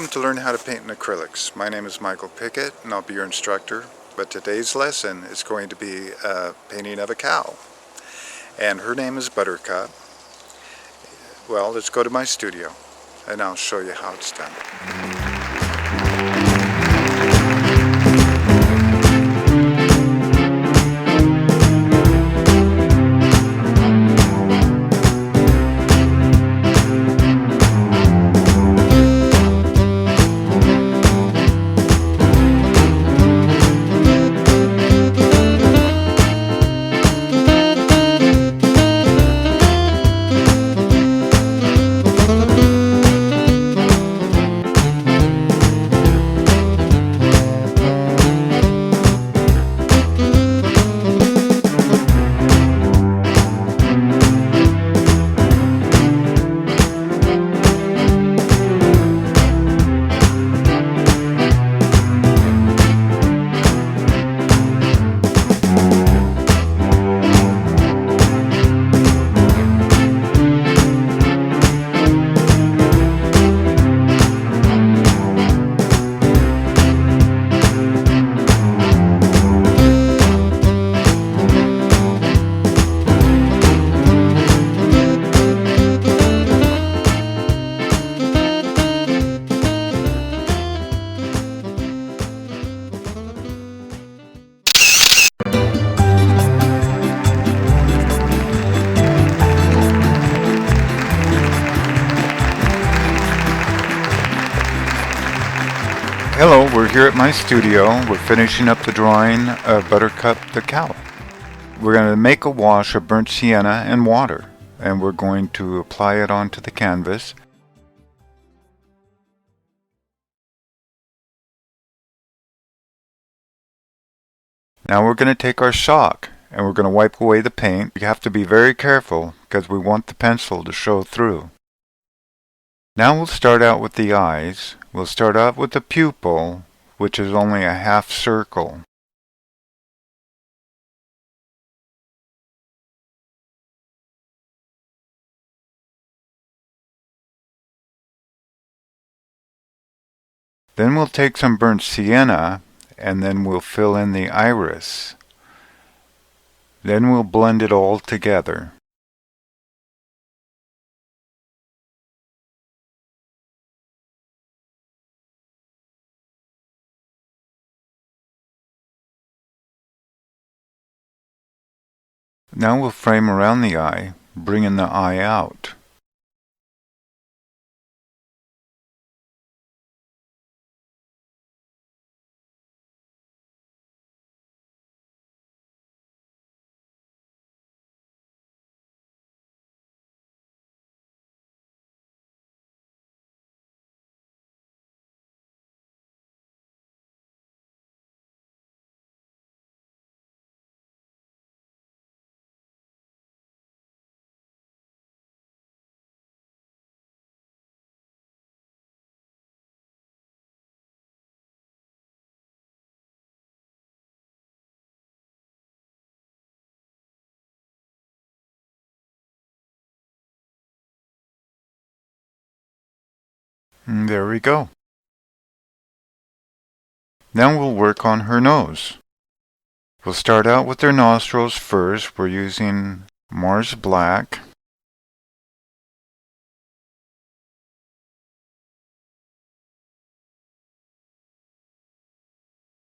Welcome to Learn How to Paint in Acrylics. My name is Michael Pickett and I'll be your instructor, but today's lesson is going to be a painting of a cow. And her name is Buttercup. Well, let's go to my studio and I'll show you how it's done. Hello, we're here at my studio. We're finishing up the drawing of Buttercup the Cow. We're going to make a wash of burnt sienna and water, and we're going to apply it onto the canvas. Now we're going to take our chalk and we're going to wipe away the paint. You have to be very careful because we want the pencil to show through. Now we'll start out with the eyes. We'll start out with the pupil, which is only a half circle. Then we'll take some burnt sienna and then we'll fill in the iris. Then we'll blend it all together. Now we'll frame around the eye, bringing the eye out. And there we go. Now we'll work on her nose. We'll start out with her nostrils first. We're using Mars Black.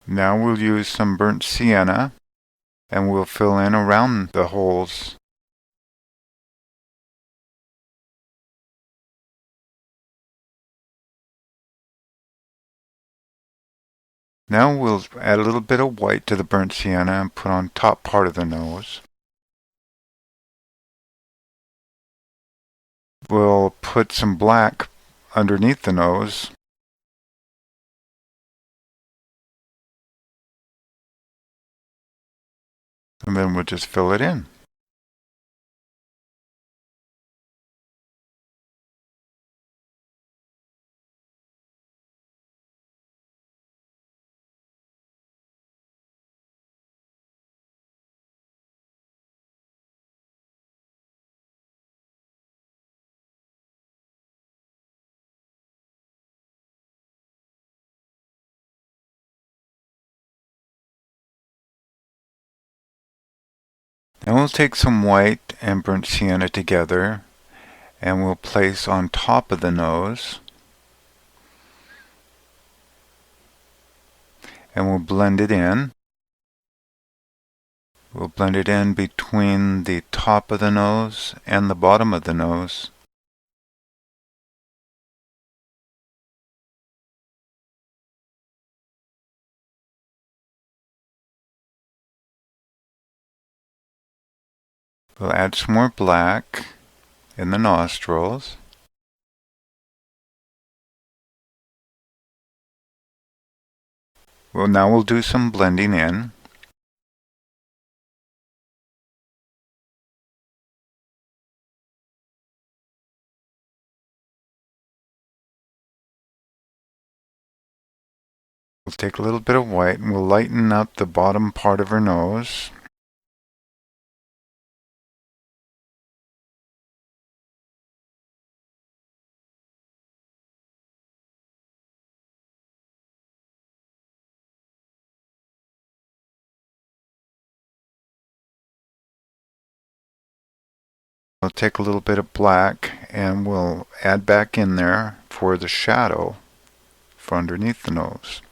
Now we'll use some burnt sienna and we'll fill in around the holes. Now we'll add a little bit of white to the burnt sienna and put on top part of the nose. We'll put some black underneath the nose. And then we'll just fill it in. Now we'll take some white and burnt sienna together and we'll place on top of the nose and we'll blend it in. We'll blend it in between the top of the nose and the bottom of the nose. We'll add some more black in the nostrils. Well, now we'll do some blending in. We'll take a little bit of white and we'll lighten up the bottom part of her nose. We'll take a little bit of black and we'll add back in there for the shadow for underneath the nose.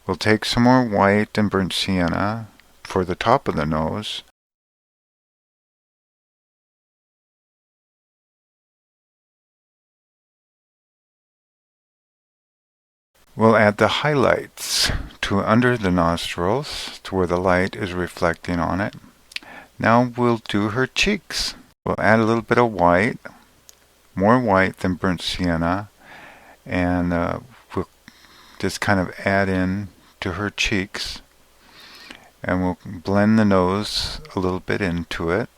We'll take some more white and burnt sienna for the top of the nose. We'll add the highlights to under the nostrils to where the light is reflecting on it. Now we'll do her cheeks. We'll add a little bit of white, more white than burnt sienna, and we'll just kind of add in to her cheeks. And we'll blend the nose a little bit into it.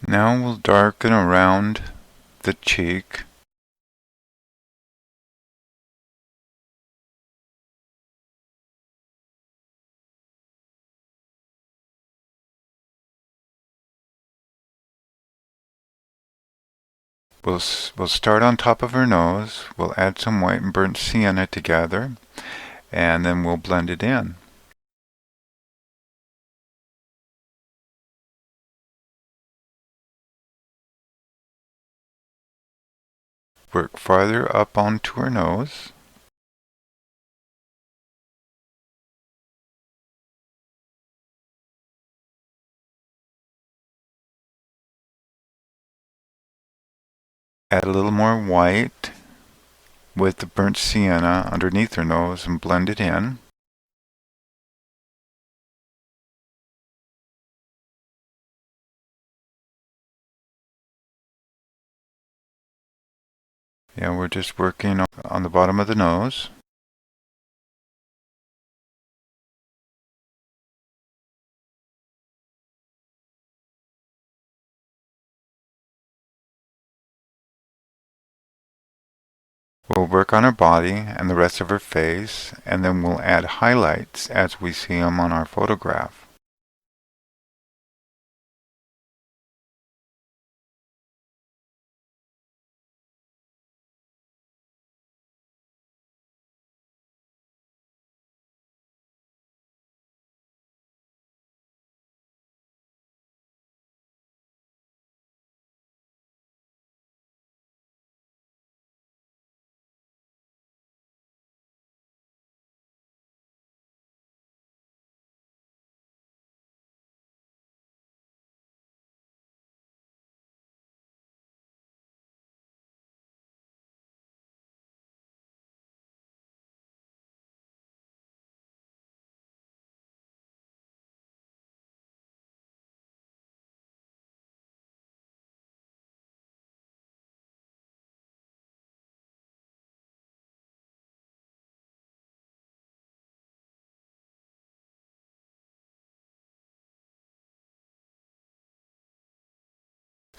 Now we'll darken around the cheek. We'll start on top of her nose. We'll add some white and burnt sienna together, and then we'll blend it in. Work farther up onto her nose. Add a little more white with the burnt sienna underneath her nose and blend it in. Yeah, we're just working on the bottom of the nose. We'll work on her body and the rest of her face, and then we'll add highlights as we see them on our photograph.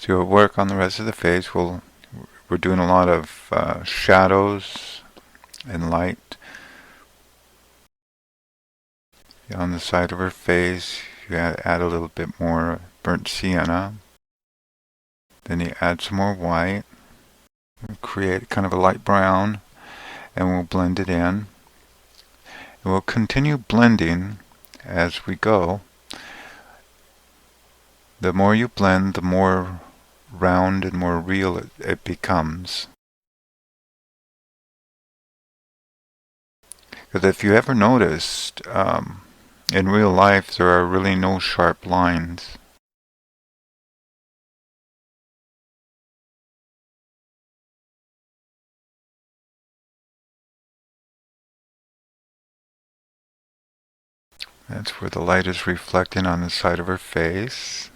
To work on the rest of the face, we're doing a lot of shadows and light. On the side of her face, you add a little bit more burnt sienna. Then you add some more white. Create kind of a light brown, and we'll blend it in. And we'll continue blending as we go. The more you blend, the more round and more real it becomes. Because if you ever noticed, in real life there are really no sharp lines. That's where the light is reflecting on the side of her face.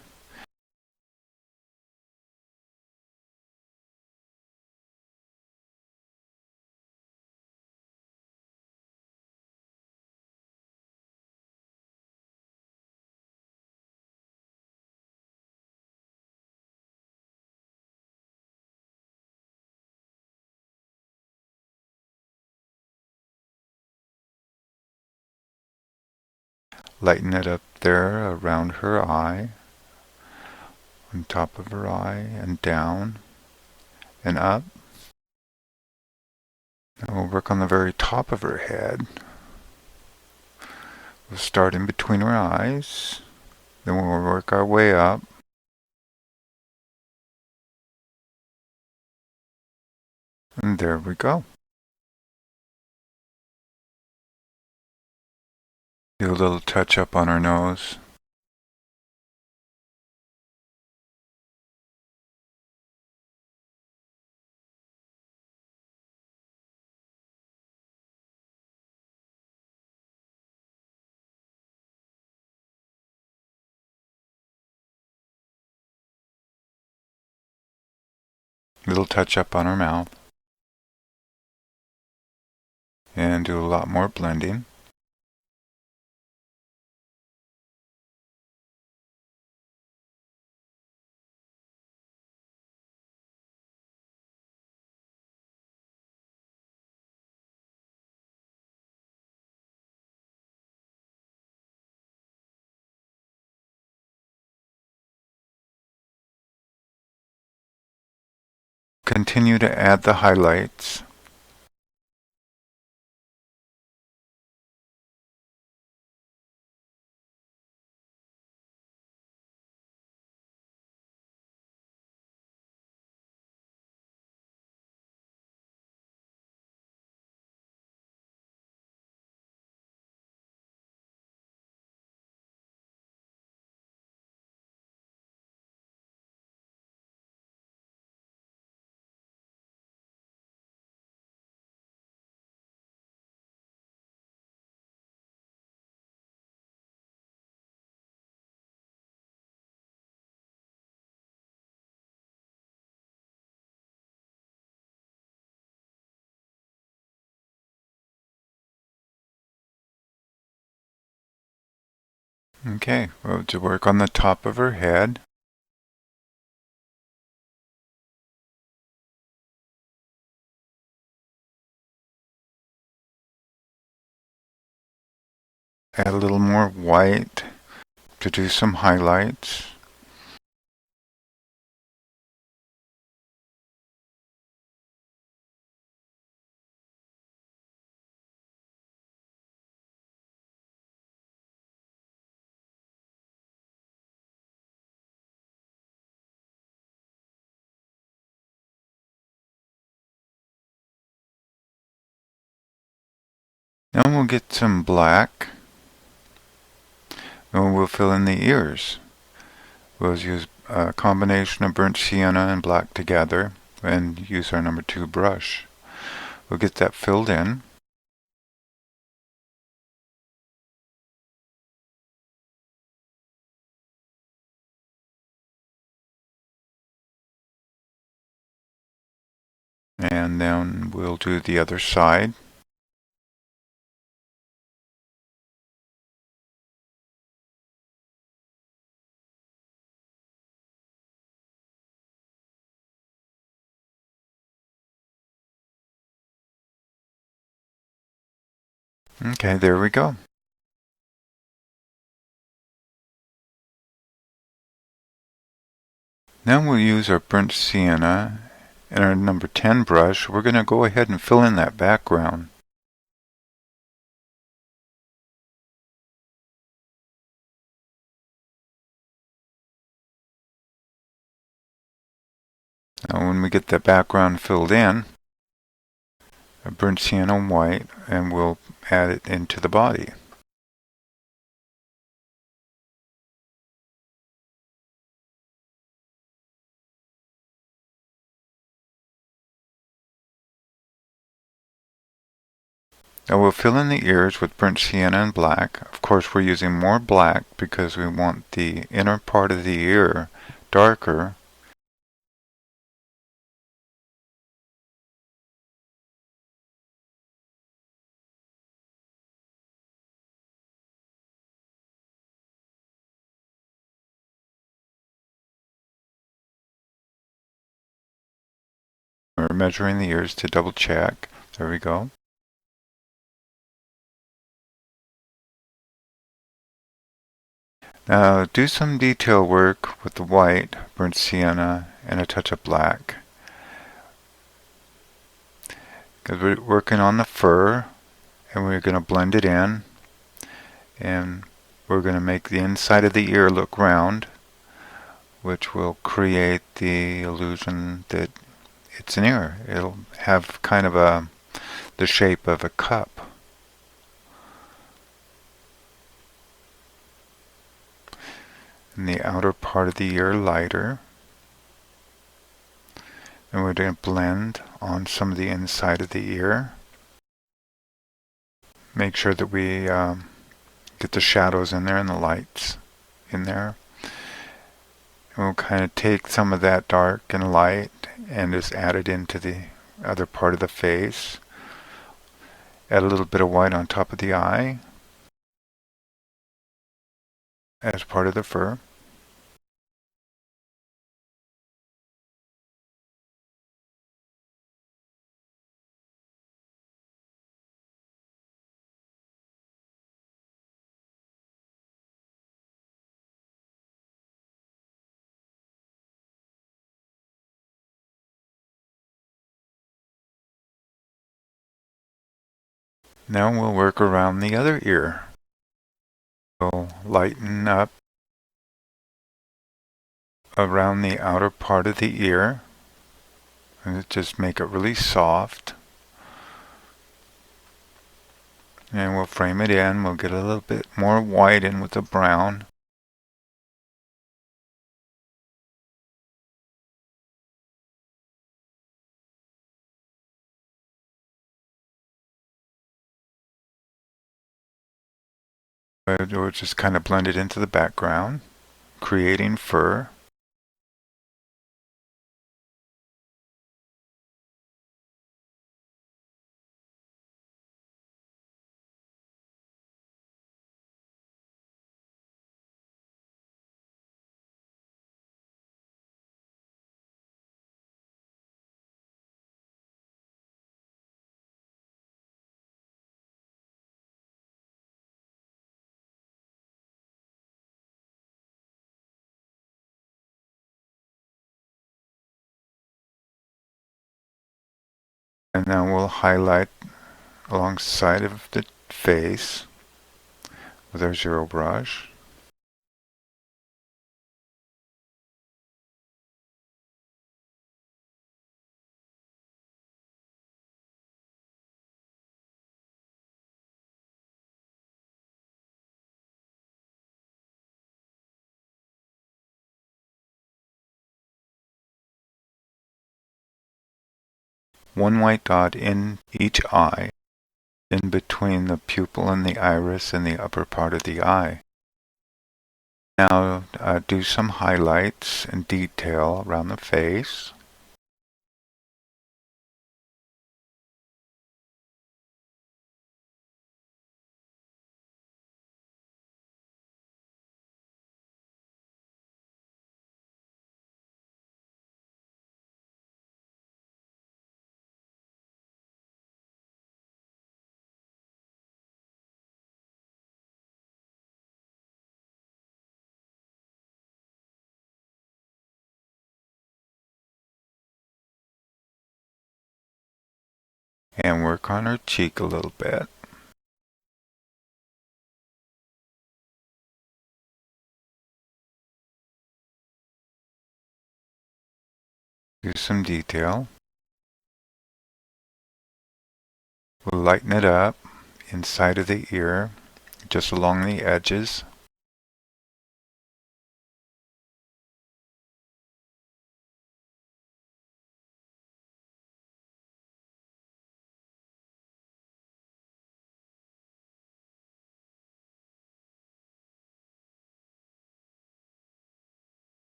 Lighten it up there around her eye, on top of her eye, and down, and up. And we'll work on the very top of her head. We'll start in between her eyes, then we'll work our way up. And there we go. Do a little touch up on her nose. Little touch up on her mouth. And do a lot more blending. Continue to add the highlights. Okay, well, to work on the top of her head. Add a little more white to do some highlights. Now we'll get some black, and we'll fill in the ears. We'll use a combination of burnt sienna and black together, and use our number 2 brush. We'll get that filled in. And then we'll do the other side. Okay, there we go. Now we'll use our burnt sienna and our number 10 brush. We're going to go ahead and fill in that background. Now when we get the background filled in, a burnt sienna white, and we'll add it into the body. Now we'll fill in the ears with burnt sienna and black. Of course, we're using more black because we want the inner part of the ear darker. We're measuring the ears to double check. There we go. Now do some detail work with the white, burnt sienna, and a touch of black. Because we're working on the fur, and we're going to blend it in, and we're going to make the inside of the ear look round, which will create the illusion that it's an ear. It'll have kind of the shape of a cup. And the outer part of the ear lighter. And we're going to blend on some of the inside of the ear. Make sure that we get the shadows in there and the lights in there. And we'll kind of take some of that dark and light and just add it into the other part of the face. Add a little bit of white on top of the eye as part of the fur. Now we'll work around the other ear. We'll lighten up around the outer part of the ear and just make it really soft. And we'll frame it in. We'll get a little bit more white in with the brown. We'll just kind of blend it into the background, creating fur. And then we'll highlight alongside of the face with our zero brush. One white dot in each eye, in between the pupil and the iris and the upper part of the eye. Now do some highlights and detail around the face. and work on her cheek a little bit. Do some detail. We'll lighten it up inside of the ear, just along the edges.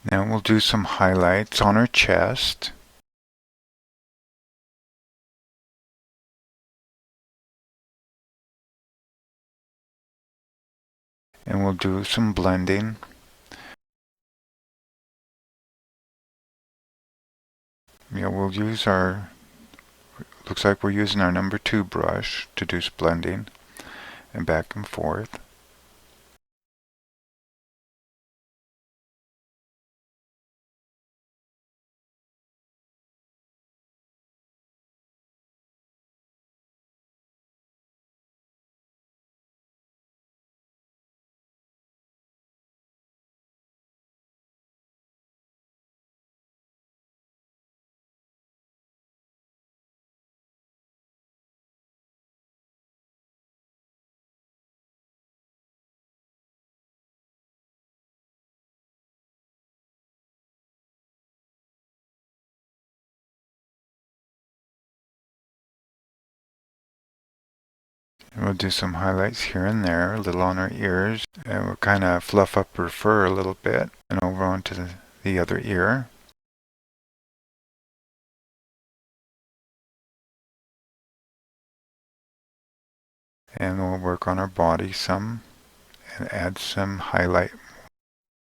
Now we'll do some highlights on her chest. And we'll do some blending. We'll use looks like we're using our number 2 brush to do blending and back and forth. And we'll do some highlights here and there, a little on her ears, and we'll kind of fluff up her fur a little bit and over onto the other ear. And we'll work on her body some and add some highlight,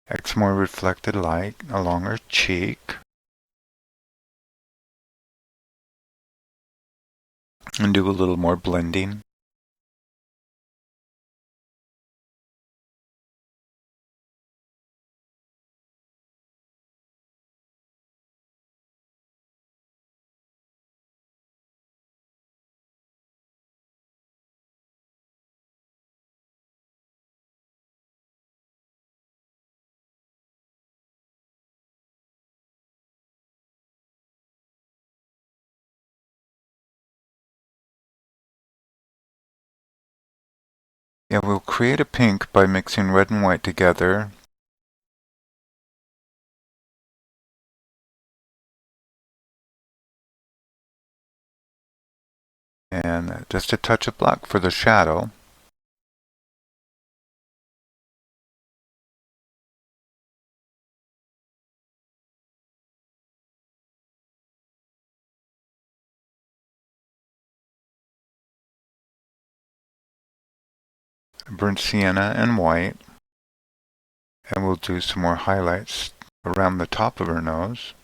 add some more reflected light along her cheek. And do a little more blending. Yeah, we'll create a pink by mixing red and white together. And just a touch of black for the shadow. Burnt sienna and white. And we'll do some more highlights around the top of her nose.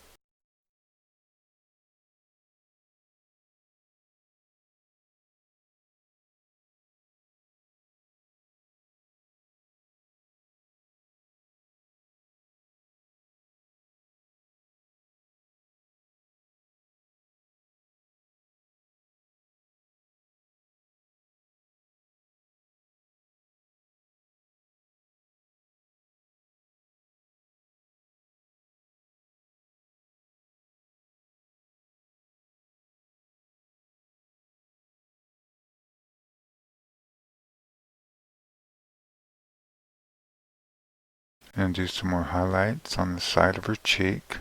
And do some more highlights on the side of her cheek.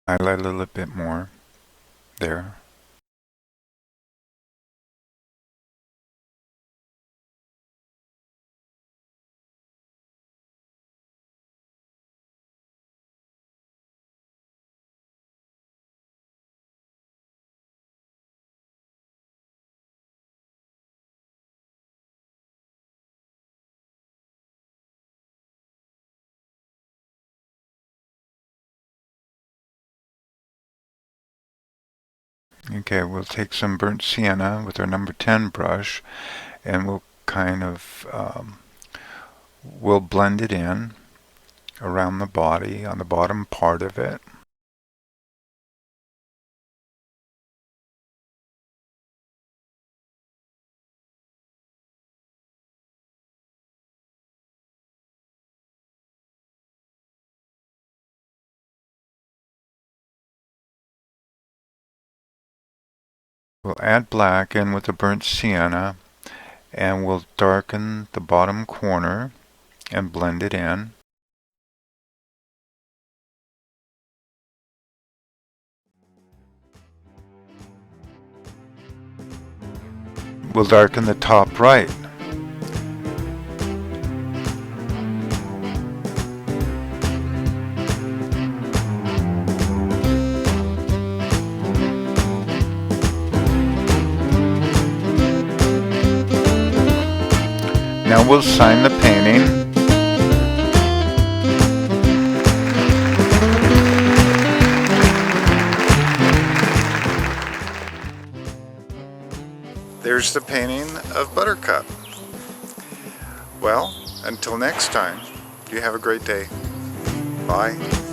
Highlight a little bit more there. Okay, we'll take some burnt sienna with our number 10 brush, and we'll kind of we'll blend it in around the body, on the bottom part of it. We'll add black in with the burnt sienna, and we'll darken the bottom corner and blend it in. We'll darken the top right. Now we'll sign the painting. There's the painting of Buttercup. Well, until next time, you have a great day. Bye.